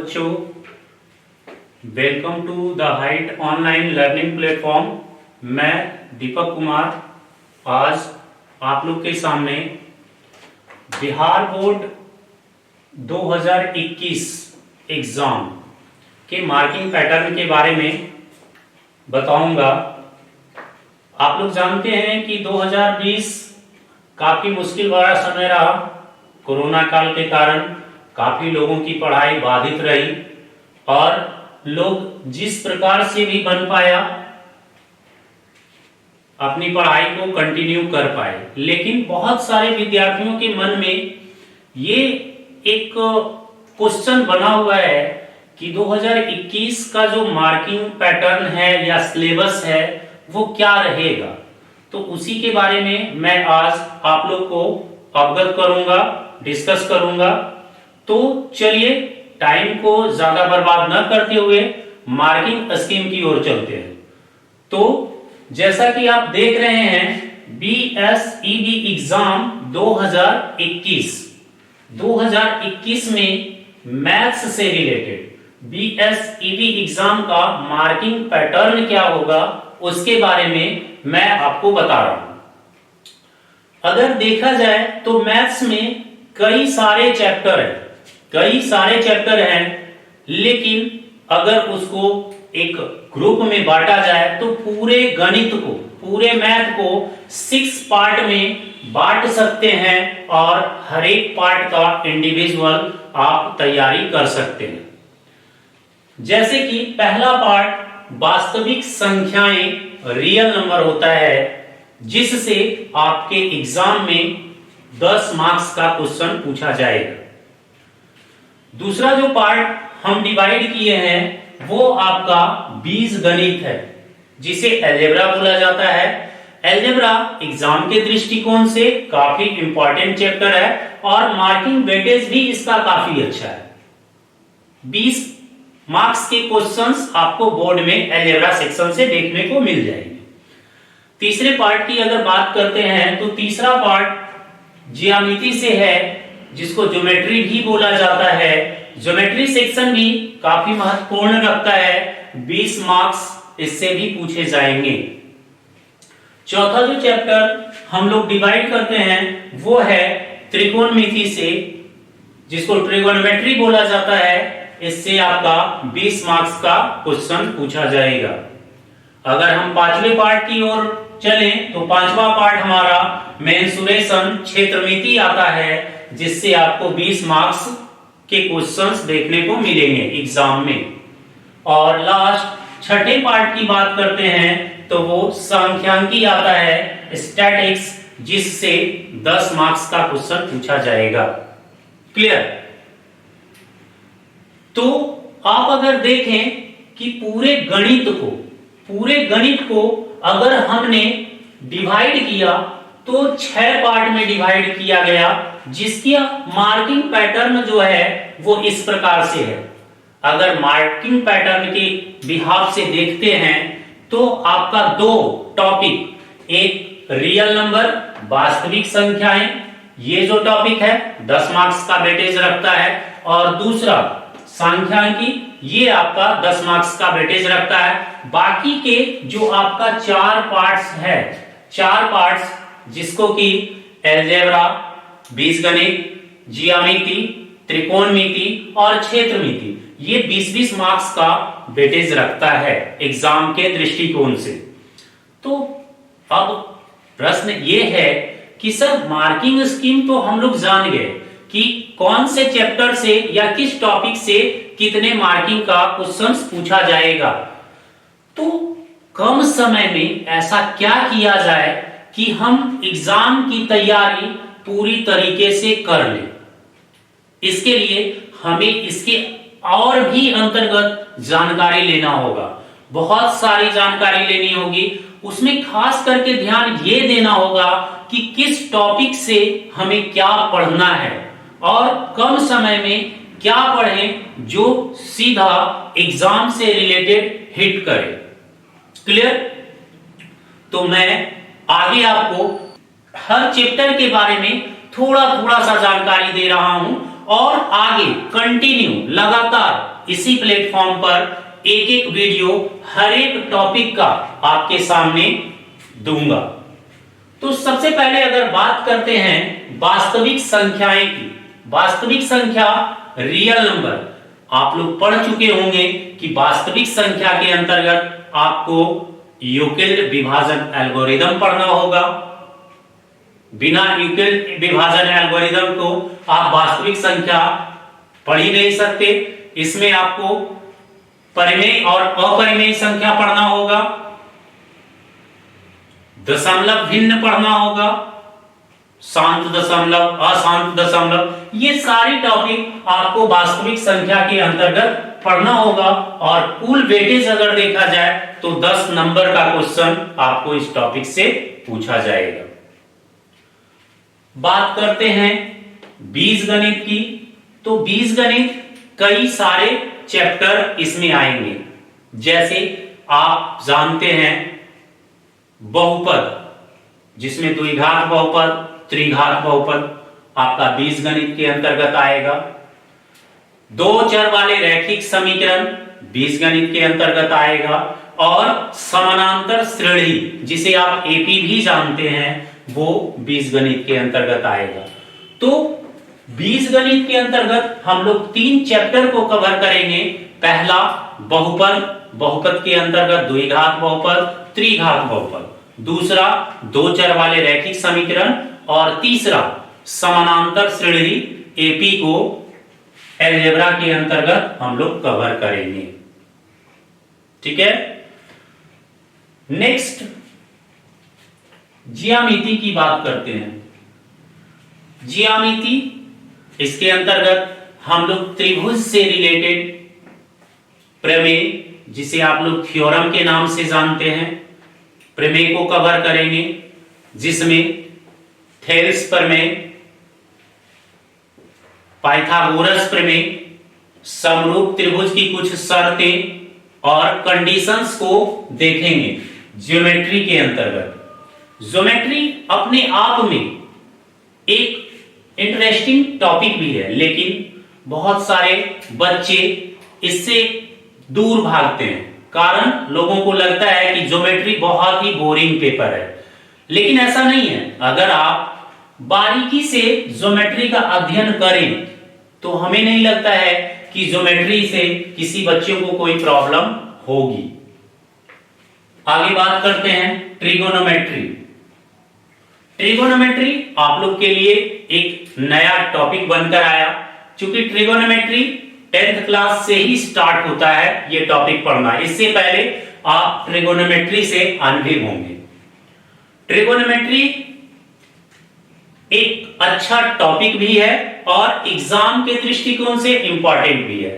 बच्चों, welcome to the height online learning platform. मैं दीपक कुमार आज आप लोग के सामने बिहार बोर्ड 2021 एग्जाम के मार्किंग पैटर्न के बारे में बताऊंगा। आप लोग जानते हैं कि 2020 काफी मुश्किल वाला समय रहा। कोरोना काल के कारण काफी लोगों की पढ़ाई बाधित रही और लोग जिस प्रकार से भी बन पाया अपनी पढ़ाई को कंटिन्यू कर पाए, लेकिन बहुत सारे विद्यार्थियों के मन में ये एक क्वेश्चन बना हुआ है कि 2021 का जो मार्किंग पैटर्न है या सिलेबस है वो क्या रहेगा। तो उसी के बारे में मैं आज आप लोग को अवगत करूंगा, डिस्कस करूंगा। तो चलिए टाइम को ज्यादा बर्बाद न करते हुए मार्किंग स्कीम की ओर चलते हैं। तो जैसा कि आप देख रहे हैं बीएसईबी एग्जाम 2021 में मैथ्स से रिलेटेड बीएसईबी एग्जाम का मार्किंग पैटर्न क्या होगा उसके बारे में मैं आपको बता रहा हूं। अगर देखा जाए तो मैथ्स में कई सारे चैप्टर हैं, लेकिन अगर उसको एक ग्रुप में बांटा जाए तो पूरे गणित को, पूरे मैथ को 6 पार्ट में बांट सकते हैं और हर एक पार्ट का इंडिविजुअल आप तैयारी कर सकते हैं। जैसे कि पहला पार्ट वास्तविक संख्याएं रियल नंबर होता है, जिससे आपके एग्जाम में 10 मार्क्स का क्वेश्चन पूछा जाएगा। दूसरा जो पार्ट हम डिवाइड किए हैं वो आपका बीजगणित है, जिसे अलजेब्रा बोला जाता है। अलजेब्रा एग्जाम के दृष्टिकोण से काफी इंपॉर्टेंट चैप्टर है और मार्किंग वेटेज भी इसका काफी अच्छा है। 20 मार्क्स के क्वेश्चंस आपको बोर्ड में अलजेब्रा सेक्शन से देखने को मिल जाएंगे। तीसरे पार्ट की अगर बात करते हैं तो तीसरा पार्ट ज्यामिति से है, जिसको ज्योमेट्री भी बोला जाता है। ज्योमेट्री सेक्शन भी काफी महत्वपूर्ण रखता है, 20 मार्क्स इससे भी पूछे जाएंगे। चौथा जो चैप्टर हम लोग डिवाइड करते हैं वो है त्रिकोणमिति से, जिसको ट्रिगोनोमेट्री बोला जाता है। इससे आपका 20 मार्क्स का क्वेश्चन पूछा जाएगा। अगर हम पांचवें पार्ट की ओर चलें तो पांचवा पार्ट हमारा मेंसुरेशन क्षेत्रमिति आता है, जिससे आपको 20 मार्क्स के क्वेश्चंस देखने को मिलेंगे एग्जाम में। और लास्ट छठे पार्ट की बात करते हैं तो वो सांख्यिकी आता है, स्टैटिक्स, जिससे 10 मार्क्स का क्वेश्चन पूछा जाएगा। क्लियर? तो आप अगर देखें कि पूरे गणित को अगर हमने डिवाइड किया तो 6 पार्ट में डिवाइड किया गया, जिसकी मार्किंग पैटर्न जो है वो इस प्रकार से है। अगर मार्किंग पैटर्न के बिहाफ से देखते हैं तो आपका 2 टॉपिक, एक रियल नंबर वास्तविक संख्याएं, ये जो टॉपिक है 10 मार्क्स का वेटेज रखता है, और दूसरा सांख्यिकी, ये आपका 10 मार्क्स का वेटेज रखता है। बाकी के जो आपका 4 पार्ट्स जिसको कि अलजेब्रा, बीजगणित, ज्यामिति, त्रिकोणमिति और क्षेत्रमिति, ये 20-20 मार्क्स का वेटेज रखता है एग्जाम के दृष्टिकोण से। तो अब प्रश्न ये है कि सर मार्किंग स्कीम तो हम लोग जान गए कि कौन से चैप्टर से या किस टॉपिक से कितने मार्किंग का क्वेश्चन पूछा जाएगा। तो कम समय में ऐसा क्या किया जाए कि हम एग्जाम की तैयारी पूरी तरीके से कर लें। इसके लिए हमें इसके और भी अंतर्गत जानकारी लेना होगा, बहुत सारी जानकारी लेनी होगी। उसमें खास करके ध्यान ये देना होगा कि किस टॉपिक से हमें क्या पढ़ना है और कम समय में क्या पढ़ें जो सीधा एग्जाम से रिलेटेड हिट करे। क्लियर? तो मैं आगे आपको हर चैप्टर के बारे में थोड़ा सा जानकारी दे रहा हूं और आगे कंटिन्यू लगातार इसी प्लेटफॉर्म पर एक एक वीडियो हर एक टॉपिक का आपके सामने दूंगा। तो सबसे पहले अगर बात करते हैं वास्तविक संख्याएं की, वास्तविक संख्या रियल नंबर, आप लोग पढ़ चुके होंगे कि वास्तविक संख्या के अंतर्गत आपको यूक्लिड विभाजन एल्गोरिदम पढ़ना होगा। बिना यूक्लिड विभाजन एल्गोरिदम को आप वास्तविक संख्या पढ़ ही नहीं सकते। इसमें आपको परिमेय और अपरिमेय संख्या पढ़ना होगा, दशमलव भिन्न पढ़ना होगा, शांत दशमलव, अशांत दशमलव, ये सारी टॉपिक आपको वास्तविक संख्या के अंतर्गत पढ़ना होगा। और कुल वेटेज अगर देखा जाए तो 10 नंबर का क्वेश्चन आपको इस टॉपिक से पूछा जाएगा। बात करते हैं बीजगणित की, तो बीजगणित कई सारे चैप्टर इसमें आएंगे। जैसे आप जानते हैं बहुपद, जिसमें द्विघात बहुपद, त्रिघात बहुपद आपका बीजगणित के अंतर्गत आएगा। दो चर वाले रैखिक समीकरण बीजगणित के अंतर्गत आएगा। और समानांतर श्रेणी, जिसे आप एपी भी जानते हैं, वो बीजगणित के अंतर्गत आएगा। तो बीजगणित के अंतर्गत हम लोग 3 चैप्टर को कवर करेंगे। पहला बहुपद, बहुपद के अंतर्गत द्विघात बहुपद, त्रिघात बहुपद। दूसरा दो चर वाले रैखिक समीकरण, और तीसरा समानांतर श्रेणी एपी को अलजेब्रा के अंतर्गत हम लोग कवर करेंगे। ठीक है। नेक्स्ट ज्यामिति की बात करते हैं। ज्यामिति, इसके अंतर्गत हम लोग त्रिभुज से रिलेटेड प्रमेय, जिसे आप लोग थ्योरम के नाम से जानते हैं, प्रमेय को कवर करेंगे, जिसमें थेल्स प्रमेय, पाइथागोरस प्रमेय, समरूप त्रिभुज की कुछ शर्तें और कंडीशंस को देखेंगे ज्योमेट्री के अंतर्गत। ज्योमेट्री अपने आप में एक इंटरेस्टिंग टॉपिक भी है, लेकिन बहुत सारे बच्चे इससे दूर भागते हैं। कारण लोगों को लगता है कि ज्योमेट्री बहुत ही बोरिंग पेपर है, लेकिन ऐसा नहीं है। अगर आप बारीकी से ज्योमेट्री का अध्ययन करें तो हमें नहीं लगता है कि ज्योमेट्री से किसी बच्चे को कोई प्रॉब्लम होगी। आगे बात करते हैं ट्रिगोनोमेट्री। ट्रिगोनोमेट्री आप लोग के लिए एक नया टॉपिक बनकर आया, क्योंकि ट्रिगोनोमेट्री 10th क्लास से ही स्टार्ट होता है ये टॉपिक पढ़ना। इससे पहले आप ट्रिगोनोमेट्री से अनभिज्ञ होंगे। ट्रिगोनोमेट्री एक अच्छा टॉपिक भी है और एग्जाम के दृष्टिकोण से इंपॉर्टेंट भी है।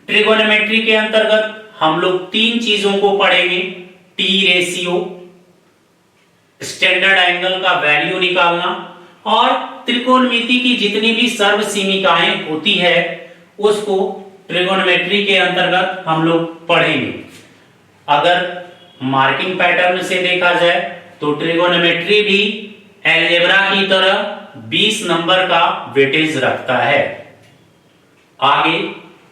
ट्रिगोनोमेट्री के अंतर्गत हम लोग 3 चीजों को पढ़ेंगे। टी रेशियो, स्टैंडर्ड एंगल का वैल्यू निकालना, और त्रिकोणमिति की जितनी भी सर्वसीमिकाएं होती है उसको ट्रिगोनोमेट्री के अंतर्गत हम लोग पढ़ेंगे। अगर मार्किंग पैटर्न से देखा जाए तो ट्रिगोनोमेट्री भी अलजेब्रा की तरह 20 नंबर का वेटेज रखता है। आगे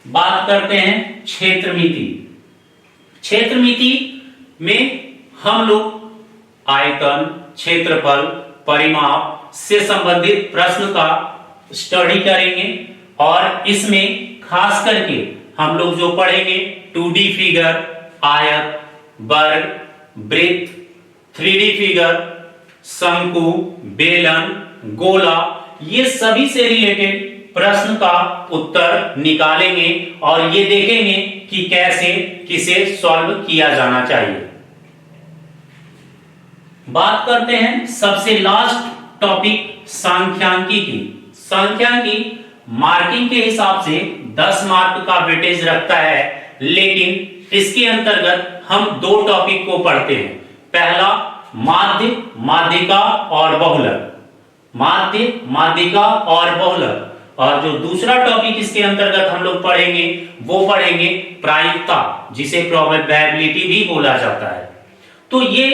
बात करते हैं क्षेत्रमिति। क्षेत्रमिति में हम लोग आयतन, क्षेत्रफल, परिमाप से संबंधित प्रश्न का स्टडी करेंगे। और इसमें खास करके हम लोग जो पढ़ेंगे 2D फिगर, आयत, वर्ग, वृत्त, 3D फिगर, शंकु, बेलन, गोला, ये सभी से रिलेटेड प्रश्न का उत्तर निकालेंगे और ये देखेंगे कि कैसे किसे सॉल्व किया जाना चाहिए। बात करते हैं सबसे लास्ट टॉपिक सांख्यिकी की। सांख्यिकी मार्किंग के हिसाब से 10 मार्क का वेटेज रखता है, लेकिन इसके अंतर्गत हम 2 टॉपिक को पढ़ते हैं। पहला माध्य, माध्यिका और बहुलक। माध्य, माध्यिका और बहुलक। और जो दूसरा टॉपिक इसके अंतर्गत हम लोग पढ़ेंगे वो पढ़ेंगे प्रायिकता, जिसे प्रोबेबिलिटी भी बोला जाता है। तो ये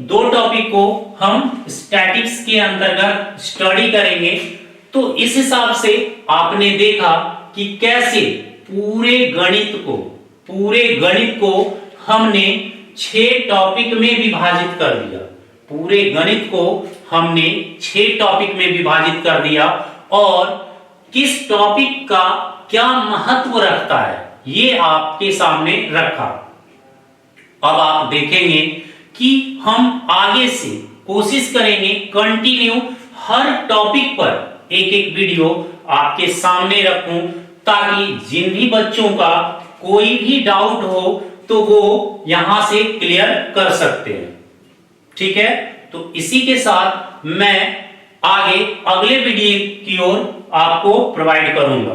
2 टॉपिक को हम स्टैटिक्स के अंतर्गत स्टडी करेंगे। तो इस हिसाब से आपने देखा कि कैसे पूरे गणित को हमने 6 टॉपिक में विभाजित कर दिया। पूरे गणित को हमने 6 टॉपिक में विभाजित कर दिया और किस टॉपिक का क्या महत्व रखता है ये आपके सामने रखा। अब आप देखेंगे कि हम आगे से कोशिश करेंगे कंटिन्यू हर टॉपिक पर एक एक वीडियो आपके सामने रखूं, ताकि जिन भी बच्चों का कोई भी डाउट हो तो वो यहां से क्लियर कर सकते हैं। ठीक है, तो इसी के साथ मैं आगे अगले वीडियो की ओर आपको प्रोवाइड करूंगा।